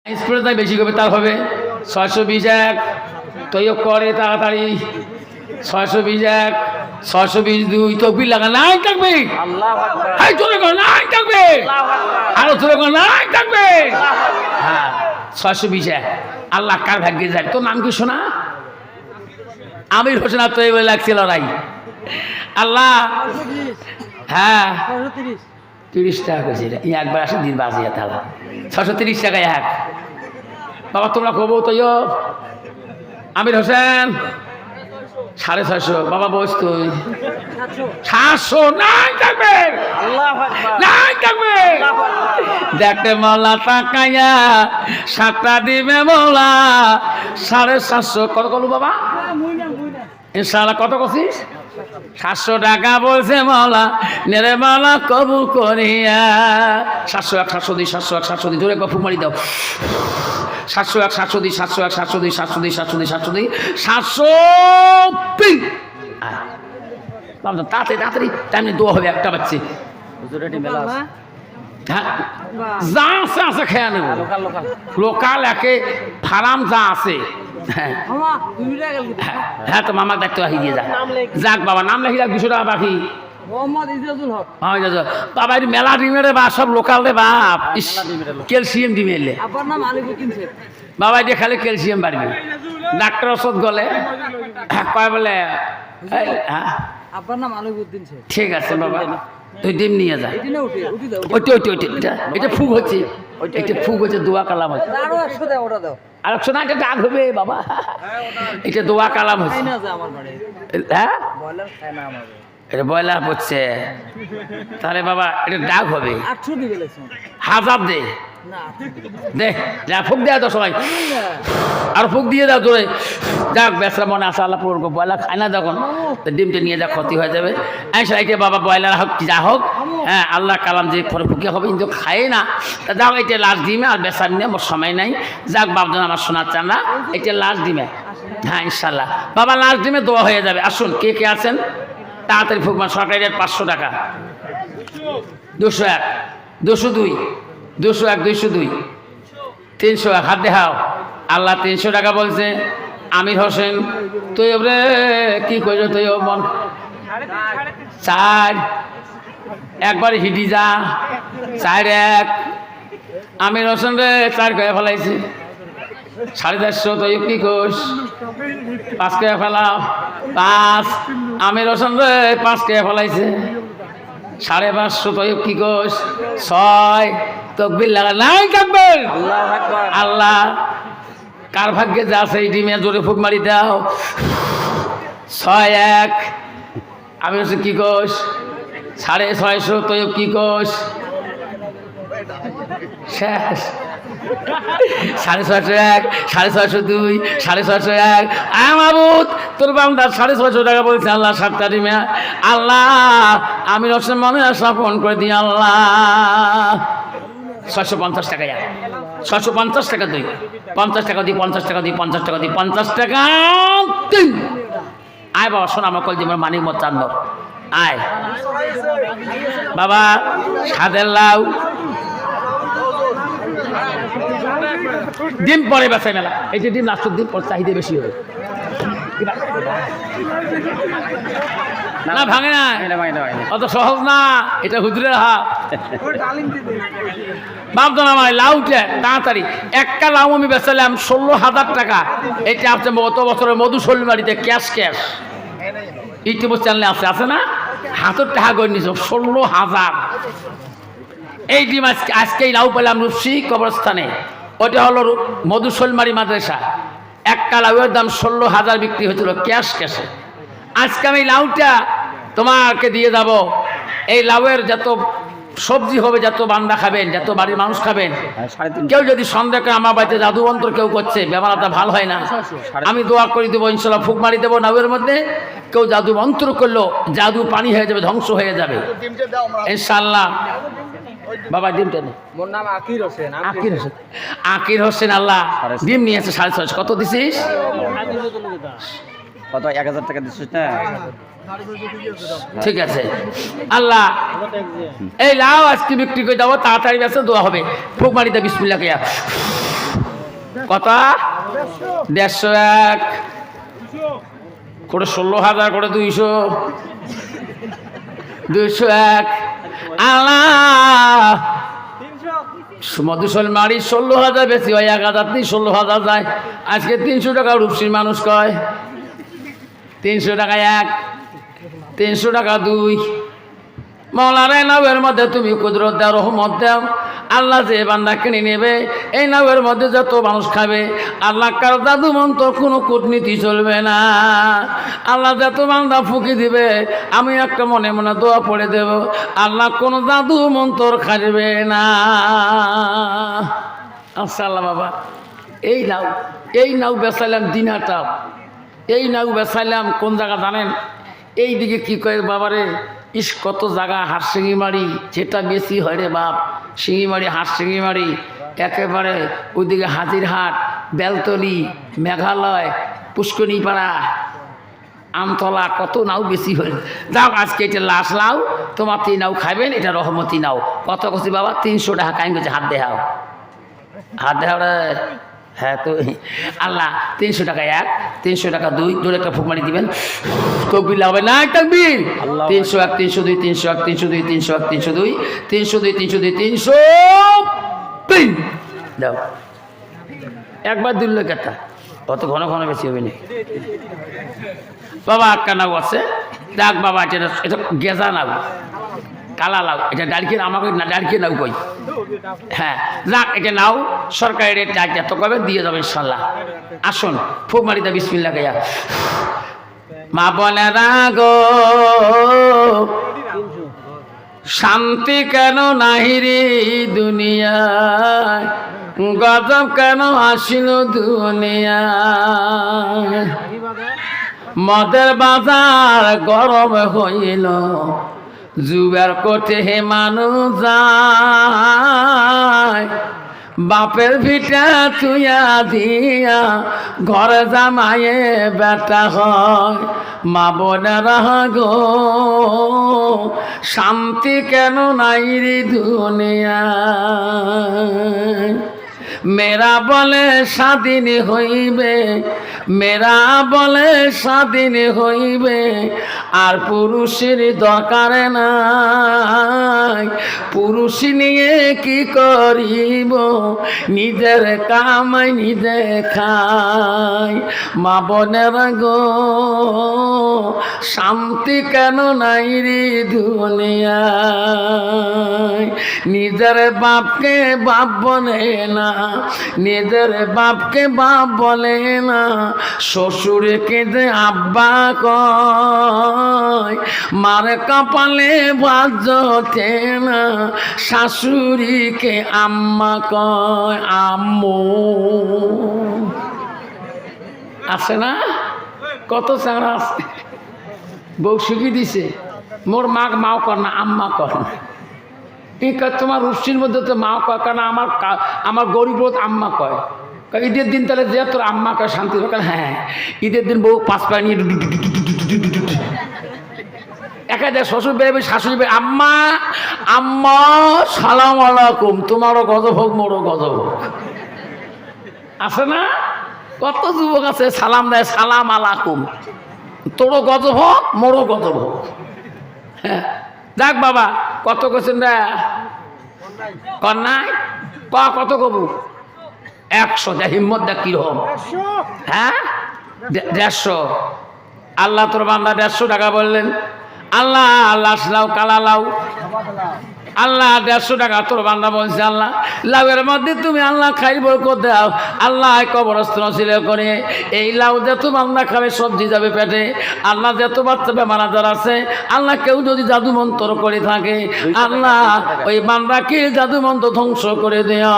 Spray বেশি করবে তার হবে 621 তৈয়ব করে তাড়াতাড়ি 621 622 তকবীর লাগা নাই থাকবে এই জোরে কর নাই থাকবে আরো জোরে কর নাই থাকবে হ্যাঁ 621 আল্লাহ কার ভাগ্যে যায় তোর নাম কি শোনা আমির হোসেন আর তৈয়ব লাগছিল রাই আল্লাহ হ্যাঁ 30 টাকা করেছে একবার আসে দিন বাজিয়ে তাহলে 630 টাকায় এক বাবা তোমরা কবো তৈয়ব আমির হোসেন 650 বাবা বস তুই 700 নাই থাকবে নাই থাকবে দেখতে মৌলা তাকাইয়া 7টা দিবে মৌলা 750 কত করলু বাবা ইনশাআল্লাহ কত করছিস 700 টাকা বলছে মৌলা নেরে মৌলা কবুল করিয়া 701 702 701 702 জোরে কফু মারি দাও 701 702 701 702 702 702 702 703 তাড়াতাড়ি তাড়াতাড়ি টাইমে দোয়া হবে একটা বাচ্চা হ্যাঁ যা আছে আছে খেয়ে নেব লোকাল একে ফার্ম যা আছে হ্যাঁ তো মামার দায়িত্ব রাখি দিয়ে যাক বাবা নাম লেখি যাক 200 টাকা বাকি বাবা মেলা ডিমের বা সব লোকাল রে বাপ ক্যালসিয়াম ডিমেলে বাবা এটা খালি ক্যালসিয়াম বাড়বে ডাক্তার ওষুধ গলে কয় বলে ঠিক আছে বাবা তুই ডিম নিয়ে যা এটা ফুগ হচ্ছে এটা ফুগ হচ্ছে দোয়া কালাম হচ্ছে আর 100 না এটা ডাক হবে বাবা এটা দোয়া কালাম হচ্ছে হ্যাঁ এটা ব্রয়লার হচ্ছে তাহলে বাবা এটা ডাক হবে 1000 দে দে যা ফুক দেওয়া তো সবাই আর ফুক দিয়ে দাও তোরে যাক বেসরা মনে আসা আল্লাহ পূরণ করবো ব্রয়লার খায় না তখন ডিমটা নিয়ে যা ক্ষতি হয়ে যাবে এইটা বাবা ব্রয়লার হোক যা হোক হ্যাঁ আল্লাহ কালাম যে ফরে ফুকে হবে কিন্তু খায় না তা যাও এটা লাস্ট ডিমে আর বেসার নিয়ে আমার সময় নাই যাক বাপজন আমার শোনার চান না এটা লাস্ট ডিমে হ্যাঁ ইনশাল্লাহ বাবা লাস্ট ডিমে দোয়া হয়ে যাবে আসুন কে কে আছেন তাড়াতাড়ি ফুকমান সরকারি রেট 500 টাকা 201 202 201 202 301 হাত দেখাও আল্লাহ 300 টাকা বলছে আমির হোসেন তুই রে কি করছো তুই মন 4 একবার হিডি যা 4 আমির হোসেন রে 4 করে ফেলাইছি 450 তুই কি কোস 5 করে ফেলাও 5 আমির হোসেন রে 5 করে ফেলাইছে 550 তুই কি কোস 6 তকবীর লাগা নাই থাকবেন আল্লাহ কার ভাগ্যে যা আছে এই ডিমে জোরে ফুক মারি দাও 6 আমি হচ্ছে কি কোষ 650 তুই কি কোষ শেষ 651 652 651 আমাবুত তোর বান্দা 650 টাকা বলছে আল্লাহ 7টা ডিমে আল্লাহ আমি রসের মনে আসা ফোন করে দিই আল্লাহ 650 টাকা 650 টাকা দুই 50 টাকা দিই 50 টাকা দিই 50 টাকা দিই 50 টাকা 3 আয় বাবা শোন আমার কল জীবন মানিক মত চান্দর আয় বাবা সাদের লাউ ডিম পরে বেচাই মেলা এই যে ডিম লাস্টের দিন পর চাহিদা বেশি হবে না ভাঙে না অত সহজ না এটা হুজুরের হাত বাপজন আমার লাউটা তাড়াতাড়ি একটা লাউ আমি বেচালাম 16,000 টাকা এটা আপনি গত বছরের মধুশৈলবাড়িতে ক্যাশ ইউটিউব চ্যানেলে আছে না হাতের টাকা করে নিয়েছ 16,000 এই ডিম আজকেই লাউ পেলাম রূপসী কবরস্থানে ওটা হলো মধুশৈলমারি মাদ্রাসা একটা লাউয়ের দাম 16,000 বিক্রি হয়েছিল ক্যাশে আজকে আমি লাউটা তোমাকে দিয়ে যাব এই লাউয়ের যত সবজি হবে যত বান্দা খাবেন যত বাড়ির মানুষ খাবেন কেউ যদি সন্দেহ করে আমার বাড়িতে জাদু মন্ত্র কেউ করছে ব্যাপারটা ভালো হয় না আমি দোয়া করে দেবো ইনশাল্লাহ ফুক মারি দেবো লাউয়ের মধ্যে কেউ জাদু মন্ত্র করলো জাদু পানি হয়ে যাবে ধ্বংস হয়ে যাবে ইনশাল্লাহ বাবা ডিমটা নেই মোর নাম আকির হোসেন আকির হোসেন আল্লাহ ডিম নিয়েছে 650 কত দিছিস কত 1000 টাকা দিছিস না ঠিক আছে আল্লাহ এই লাউ আজকে বিক্রি করে দেবো তাড়াতাড়ি বেঁচে দোয়া হবে ফুক মারিতে বিসমিল্লাহ কত 101 করে 16,000 করে 200 201 আল্লাহ মধুসল মারি 16,000 বেশি হয় 1,000 16,000 যায় আজকে 300 টাকা রূপসীর মানুষ কয় 300 টাকা 1 300 টাকা 2 মৌলানা নাওয়ের মধ্যে তুমি কুদরত দাও রহমত দাও আল্লাহ যে বান্দা কিনে নেবে এই নাওয়ের মধ্যে যত মানুষ খাবে আল্লাহ কার জাদু মন্ত্র কোনো কূটনীতি চলবে না আল্লাহ যত বান্দা ফুঁকি দিবে আমি একটা মনে মনে দোয়া পড়ে দেব আল্লাহ কোনো জাদু মন্ত্র খাবে না আল্লাহ বাবা এই নাও বেচাইলাম দিনাটা এই নাও বেচাইলাম কোন জায়গা জানেন এই দিকে কি করে বাবারে ইস কত জায়গা হাটশিঙিমারি যেটা বেশি হয় রে বাপ শিঙিমারি হাটশিঙিমারি একেবারে ওইদিকে হাজিরহাট বেলতলি মেঘালয় পুষ্করণীপাড়া আমতলা কত নাও বেশি হয় যাও আজকে এটা লাশ নাও তোমার 3 নাও খাবেন এটা রহমতি নাও কত কছি বাবা 300 টাকা কাইন করছে হাত দেখাও রে হ্যাঁ তো আল্লাহ 300 টাকা 1 300 টাকা 2 জোরে একটা ফুক মারি দিবেন তকবীর হবে না তাকবীর 301 302 301 302 301 302 302 302 303 দাও একবার দিল কথা অত ঘন ঘন বেশি হবে না বাবা একটা নাও আছে দেখ বাবা এটা গেজা নাও কালা লাউ এটা ডালকে আমাকে না ডালকে নাও কই হ্যাঁ যাক এটা নাও সরকারি রেট যত কবে দিয়ে যাবে ইনশাল্লাহ আসুন ফুক মারিতে বিসমিল্লাহ গায়া মা বোনেরা গো শান্তি কেন নাহিরি দুনিয়ায় গজব কেন আসিল দুনিয়ায় মদের বাজার গরম হইল জুয়ার কোটে হে মানুষ যায় বাপের ভিটা তুইয়া দিয়া ঘরে জামাইয়ে বেটা হয় মা বোনেরা গো শান্তি কেন নাই রে দুনিয়ায় মেরা বলে স্বাধীন হইবে মেরা বলে স্বাধীন হইবে আর পুরুষের দরকার নাই পুরুষ নিয়ে কি করিব নিজের কামাই নিজে খাই মা বোনের গো শান্তি কেন নাই রে দুনিয়ায় নিজের বাপকে বাপ বলে না নিজের বাপকে বাপ বলে না শ্বশুরকে যে আব্বা কয় মার কপালে বাজতে না শাশুড়িকে আম্মা কয় আম্মু আছে না কত চারা আছে বউ শিখি দিছে মোর মাক মাও কর না আম্মা কর না তোমার রুচির মধ্যে তো মা কয় কেন আমার গরিব আম্মা কয় ঈদের দিন তাহলে যে তোর আম্মা কয় শান্তি হবে হ্যাঁ ঈদের দিন বউ 5 পা নিয়ে একা দেয় শ্বশুর বেরোবে শাশুড়ি বেরোবে আম্মা আম্মা সালাম আলাইকুম তোমারও গজব হোক মোরও গজব হোক আছে না কত যুবক আছে সালাম দেয় সালাম আলাইকুম তোরও গজব হোক মোরও গজব হোক হ্যাঁ যাক বাবা কত করছেন রে কন্যায় কত কবু 100 যা হিম্মত দেখ কিরকম হ্যাঁ 150 আল্লাহ তোর বান্দা 150 টাকা বললেন আল্লাহ লাশ লাউ কালা লাউ আল্লাহ 150 টাকা তোর বান্দা বলছে আল্লাহ লাউয়ের মধ্যে তুমি আল্লাহ খাইব করতে দাও আল্লাহ কবরস্থ ছিল করে এই লাউ যত বান্দা খাবে সবজি যাবে পেটে আল্লাহ যত বাচ্চা বেমার আজার আছে আল্লাহ কেউ যদি জাদু মন্ত্র করে থাকে আল্লাহ ওই বান্দাকে জাদু মন্ত্র ধ্বংস করে দেও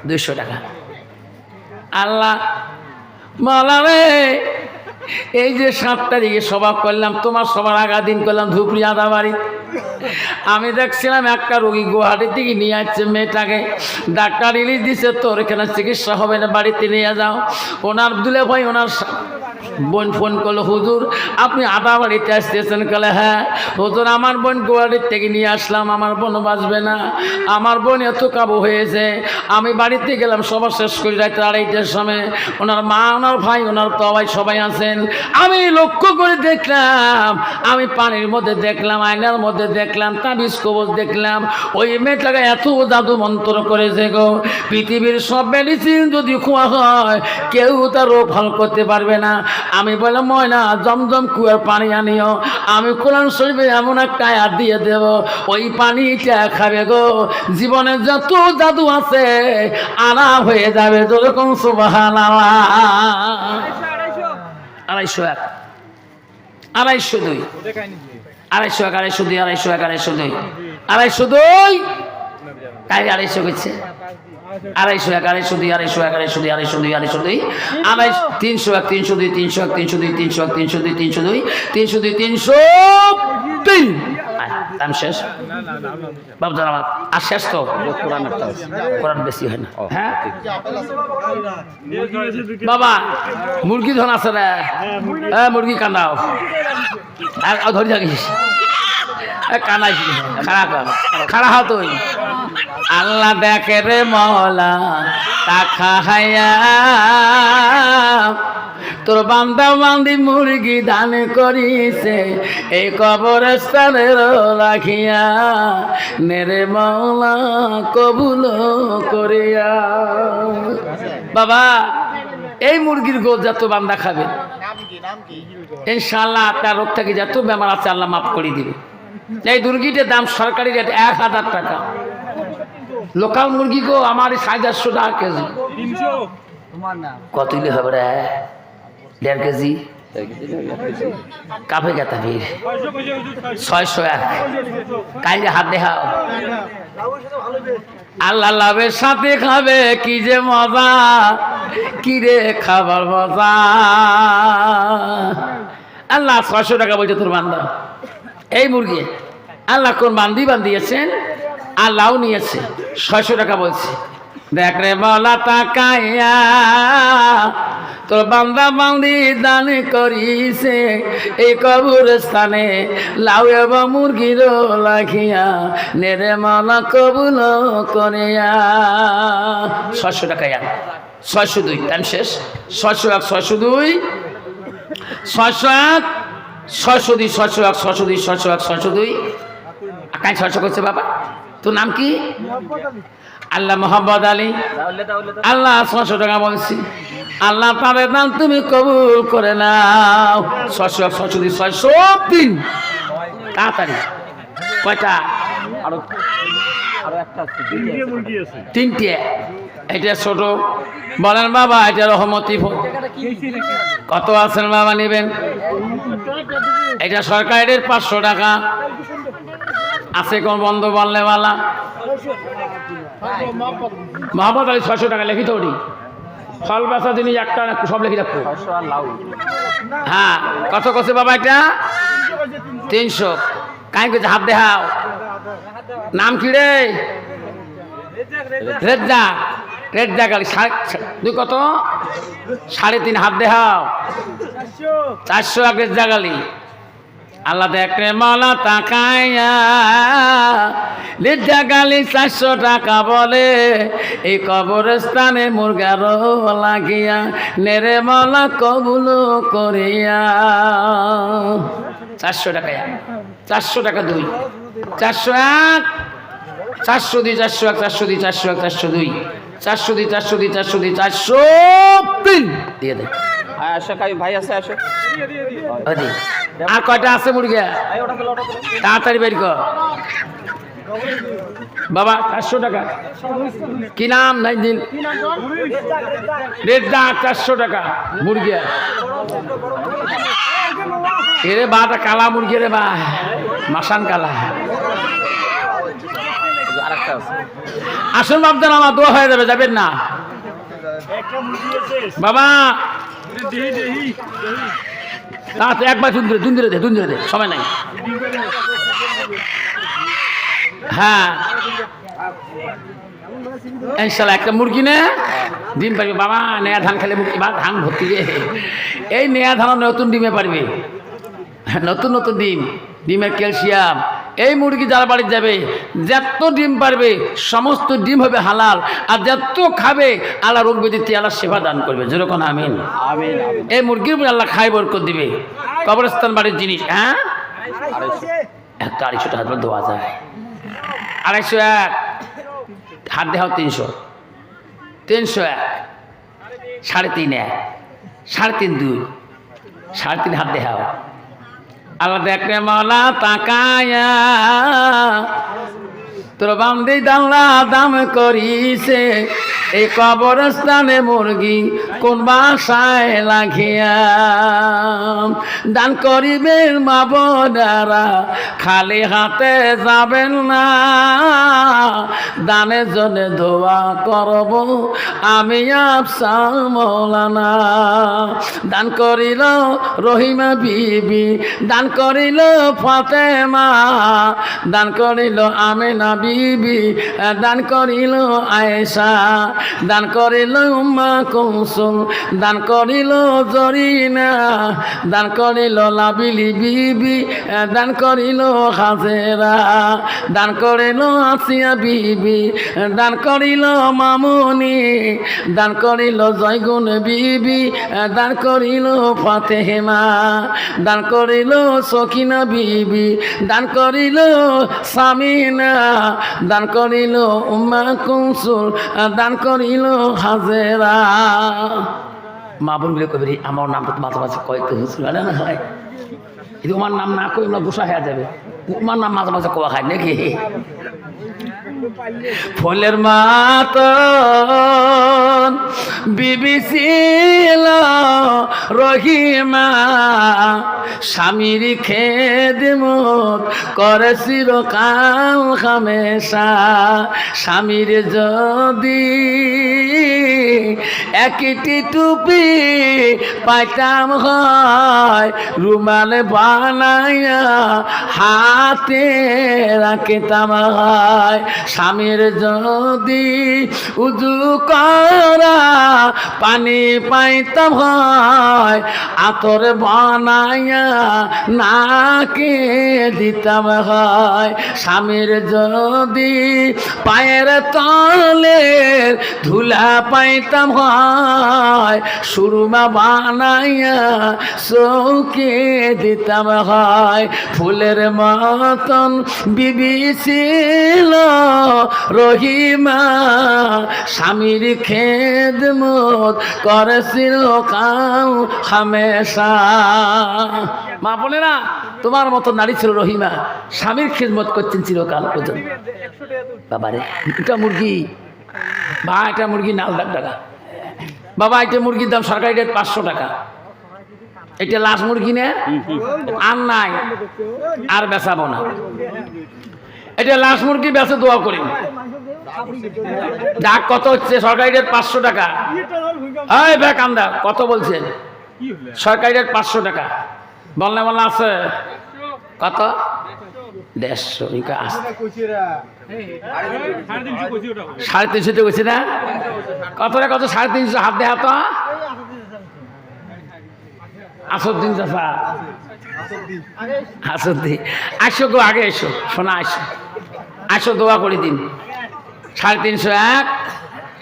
200 টাকা আল্লাহ মালা রে এই যে 7 তারিখে সভা করলাম তোমার সবার আগা দিন করলাম ধুপড়ি আদাবাড়ি আমি দেখছিলাম একটা রোগী গুয়াহাটি থেকে নিয়ে আসছে মেয়েটাকে ডাক্তার রিলিজ দিছে তোর এখানে চিকিৎসা হবে না বাড়িতে নিয়ে যাও ওনার দুলে ভাই ওনার বোন ফোন করলো, হুজুর আপনি আদা বাড়িতে আসতেছেন? কালে হ্যাঁ হুজুর, আমার বোন গোয়ালির থেকে নিয়ে আসলাম, আমার বোন বাঁচবে না, আমার বোন এত কাবু হয়েছে। আমি বাড়িতে গেলাম সবার শেষ করি রাত 2:30টার সময়। ওনার মা, ওনার ভাই, ওনার বাবাই সবাই আছেন। আমি লক্ষ্য করে দেখলাম, আমি পানির মধ্যে দেখলাম, আয়নার মধ্যে দেখলাম, তাবিজ কবজ দেখলাম, ওই মেয়েটাকে এত জাদু মন্ত্র করেছে গো, পৃথিবীর সব মেডিসিন যদি খোয়া হয় কেউ তার রোগ ভালো করতে পারবে না। আমি বললাম ময়না জমজম কুয়ার পানি আনিও, আমি কোরআন শরীফে এমন একটা আয়াত দিয়ে দেব, ওই পানিটা খাবে গো, জীবনে যত জাদু আছে আরাম হয়ে যাবে। যেরকম সুবহানাল্লাহ। 250 250 250 250 250 তাই 250 করছে, 250 250 250 250 300 302 300 302 300 302 302 302 303 দাম শেষ বাবু জান আমার আর শেষ তো কোরআন বেশি হয় না। হ্যাঁ বাবা মুরগি ধন আছে রে, মুরগি কান্দাও আর ধরি থাকিস কানাই খাড়া হা তুই। আল্লাহ দেখে রে মওলা তাকা হায়া, তোর বান্দা বান্দি মুরগি দান করিছে এই কবরস্থানের রাখিয়া, নেরে মওলা কবুল করিয়া। বাবা এই মুরগির গোশ যত বান্দা খাবে ইনশাআল্লাহ আপনার রোগ থেকে যত বেমার আছে আল্লাহ মাফ করে দিবে। এই মুরগিটার দাম সরকারি রেট 1000 টাকা, লোকাল মুরগি গো আমার 450 টাকা কেজি। কত হইলে হবে রে? 1.5 কেজি কাফে গেতা ফির 601 কাইলে হাত দেখাও। আল্লাহ লাভের সাথে খাবে কি যে মজা, কি রে খাবার মজা। আল্লাহ 600 টাকা বলছে তোর বান্দা। এই মুরগি আল্লাহ কোন বান্দিয়েছেন, আল্লাহও নিয়েছে, 600 টাকা বলছে। দেখ রে বলা তাকাইয়া তোর বান্দা বান্দি দান করিছে এই কবরস্থানে, লাউ এবং মুরগির লাখিয়া নেরে মালা কবুল করিয়া। 600 টাকা 602 টাইম শেষ। 601 602 601 602 601 602 601 602 কাই 600 করছে বাবা। তোর নাম কি? আল্লাহ মোহাম্মদ আলী। আল্লাহ 600 টাকা বলছি, আল্লাহ তাদের দান তুমি কবুল করে নাও। 601 602 603 তাড়াতাড়ি কয়টা? আরো একটা তিনটে। এটা ছোট বলেন বাবা, এটা রহমতি কত আছেন বাবা নেবেন? এটা সরকারের 500 টাকা আছে, কোন বন্ধ বললে বালা। মোহাম্মদ আলী 600 টাকা লিখিত ওটি ফল বেচা জিনিস একটা সব লিখে রাখবো। হ্যাঁ কত করছে বাবা? এটা 300। কাই করছে? হাত দেখাও। নাম কি রে? রেজ্জাক। রেজ্জাক আলী তুই কত? 3.5 হাত দেখাও। 400 রেজ্জাক আলী। আল্লাহ দেখে মালা তাকাইয়া রেজ্জাক আলী 400 টাকা বলে এই কবরস্থানে মুরগার লাগিয়া নেরে মালা কবুল করিয়া। 400 টাকা 400 টাকা 2 401 402 401 402 401 402 402 402 402 403 দিয়ে দে। আসো ভাই আছে আসো। আর কয়টা আছে মুরগি? তাড়াতাড়ি বের কর বাবা। 400 টাকা। কি নাম? নাই দিন রেজ্জাক। 400 টাকা মুরগি। এরে বাটা কালা মুরগি রে বা, মাসান কালা। আসুন বাবদান, আমার দোয়া হয়ে যাবে, যাবেন না বাবা। একবার দুন্দরে দে সময় নাই। হ্যাঁ ইনশাল্লাহ একটা মুরগি না ডিম পারবে বাবা, নেয়া ধান খেলে মুরগি বা ধান ভর্তি রে। এই নেয়া ধান নতুন ডিমে পারবে, নতুন নতুন ডিম, ডিমের ক্যালসিয়াম। এই মুরগি যারা বাড়ি যাবে যত ডিম পারবে সমস্ত ডিম হবে হালাল, আর যত খাবে আল্লাহ রোগ ব্যাধিতে আল্লাহ সেবা দান করবে। যেরকম আমিন আমিন আমিন। এই মুরগির উপরে আল্লাহ খাই বরকত দিবে। কবরস্থান বাড়ির জিনিস, হ্যাঁ 250 টাকা দেওয়া যায়। 251 হাত দেওয়া 300, 301, 3.5, 3.5, 2, 3.5 হাত দেওয়া। আল্লাহ দেখলে মাওলা তাকায়া তোর বান্দি দাল্লা দাম করিছে, এই কবরস্থানে মুরগি কোন বাসায় লাগিয়া। দান করিবেন মা বোনেরা, খালি হাতে যাবেন না, দানের জন্য দোয়া করব আমি আফসা মৌলানা। দান করিল রহিমা বিবি, দান করিল ফাতেমা, দান করিল আমেনা বিবি, দান করিল আয়েশা, দান করিল উম্মা কুলসুম, দান করিল জরিনা, দান করিল লাবিলি বিবি, দান করিল হাজেরা, দান করিল আসিয়া বিবি, দান করিল মামুনি, দান করিল জয়গুণ বিবি, দান করিল ফাতেমা, দান করিল সকিনা বিবি, দান করিল সামিনা, দান করিল উম্মা কুলসুম, দান করিল হাজেরা। মা বোন বলে কবি আমার নাম তো মাঝে মাঝে কয়েকটা হুসুল না হয়, কিন্তু আমার নাম না কই না গোসা হয়ে যাবে। আমার নাম মাঝে মাঝে কোয়া খায় নাকি? ফুলের মাতন বিবি ছিল রহিমা, স্বামীর খেদমত করে চিরকাল হামেশা। স্বামীর যদি একটি টুপি পাইতাম হয়, রুমাল বানাইয়া হাতে রাখিতাম হয়। স্বামীর যদি উজু করা পানি পাইতাম হয়, আতর বানাইয়া নাকে দিতাম হয়। স্বামীর যদি পায়ের তলে ধুলা পাইতাম হয়, সুরমা বানাইয়া চৌকে দিতাম হয়। ফুলের মতন বিবি ছিল রহিমা, স্বামীর খেদমত করেছিল কাল হামেশা। মা বলে না তোমার মতো নারী ছিল রহিমা, স্বামীর খেদমত করছেন চিরকাল পর্যন্ত। বাবারে এটা মুরগি বা এটা মুরগি নাল টাকা বাবা, এটা মুরগির দাম সরকারি রেট 500 টাকা। এটা লাশ মুরগি না, আর নাই আর বেচাবো না। এটা লাশ মুরগি বেচে দোয়া করি। ডাক কত হচ্ছে? সরকারি রেট 500 টাকা। এই বেকান্দা কত বলছেন? সরকারি রেট 500 টাকা। বললে বললে আছে কত? 150 আসতে 350 গেছি না? কত রে কত? 350 হাত দেয়া তো আসদ্দিন চাষা আসদ্দিন আসো গো, আগে এসো শোনা, আসো আসো দোয়া করে দিন। 351,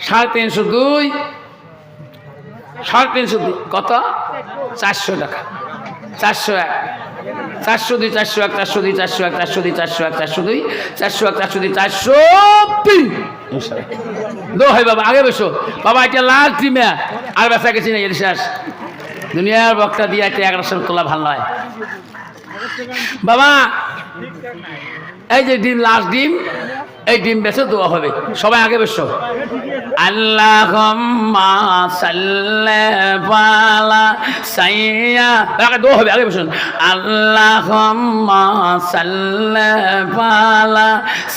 352, 352 কত? 400 টাকা। 401, 402, 401, 402, 401, 402, 401, 402, 401, 402, 403। দো হয় বাবা, আগে বসো বাবা। এটা লাল টিমে আর বেচা গেছি না, এর শেষ। দুনিয়ার বক্তা দিয়ে একটা 1100 তোলা ভালো নয় বাবা। এই যে ডিম, লাস্ট ডিম, এই ডিম বেচে দোয়া হবে। সবাই আগে বসো। আল্লাহুম্মা সাল্লি আলা সাইয়্যিদা, আগে দোয়া হবে, আগে বসুন। আল্লাহুম্মা সাল্লি আলা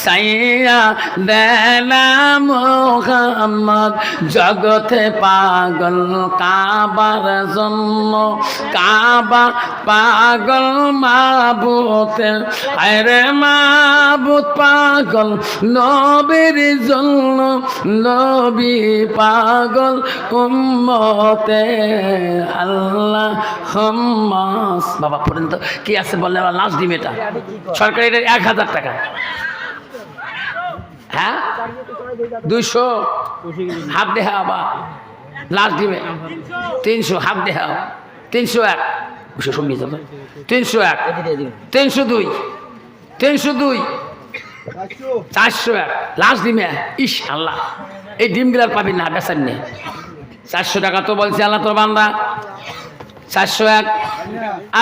সাইয়্যিদিনা মুহাম্মদ। জগতে পাগল কাবার জন্য, কাবা পাগল মাবুতে, আরে মাবুত পাগল নবীর জন্য নবী পাগল উম্মতে আল্লাহ হাম্মাস। বাবা পড়েন তো কি আছে বললে, আমার লাস্ট ডিম এটা সরকারি, এটা 1000 টাকা। হ্যাঁ 200 হাত দেহা আবার লাস্ট ডিমে 300 হাত দেহা 301 301 302 302 401 লাস্ট ডিমে। ইস আল্লাহ, এই ডিমগুলার পাবি না, বেচার নেই। 400 টাকা তো বলছে আল্লাহ তোর বান্দা। 401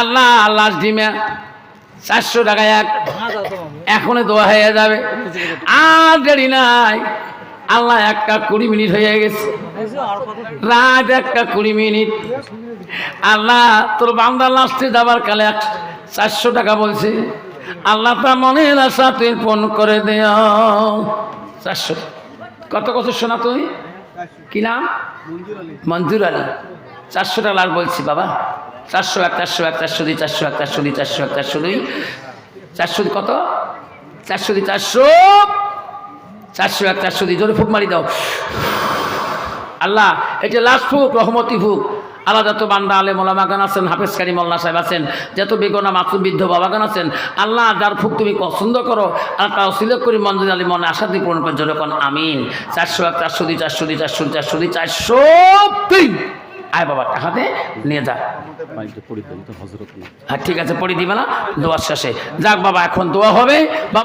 আল্লাহ লাস্ট ডিমে 400 টাকা এক, এখনই দোয়া হয়ে যাবে, আর দেরি নাই। আল্লাহ 1:20 মিনিট হয়ে গেছে, রাত 1:20 মিনিট। আল্লাহ তোর বান্দা লাস্টে যাবার কালে 400 টাকা বলছে। আল্লাহ তার মনের আশা তুই পূরণ করে দেও। 400 কত কত শোনা তুই, কি নাম? মঞ্জুর আলী। 400 টাকা লাস্ট বলছি বাবা। 401 401 402 401 402 401 402 402 কত? 402 401 402 জোরে ফুক মারি দাও। আল্লাহ এটা লাস্ট ফুক, রহমতি ফুক। আল্লাহ যত বান্দা আলেম ওলামাগান আছেন, হাফেজকারী মোল্লা সাহেব আছেন, যত বেগনা মাসুম বৃদ্ধ বাবাগান আছেন, আল্লাহ যার ফুক তুমি পছন্দ করো, আর তাও সিলেক্ট করি মঞ্জুর আলী মনে আশা দিয়ে পূরণ করে জোরে কোন আমিন। 401 402 402 402 403 আয় বাবা, টাকাতে নিয়ে যা। হ্যাঁ ঠিক আছে, পড়ে দিবে না দোয়ার শেষে। যাক বাবা, এখন দোয়া হবে বাবা।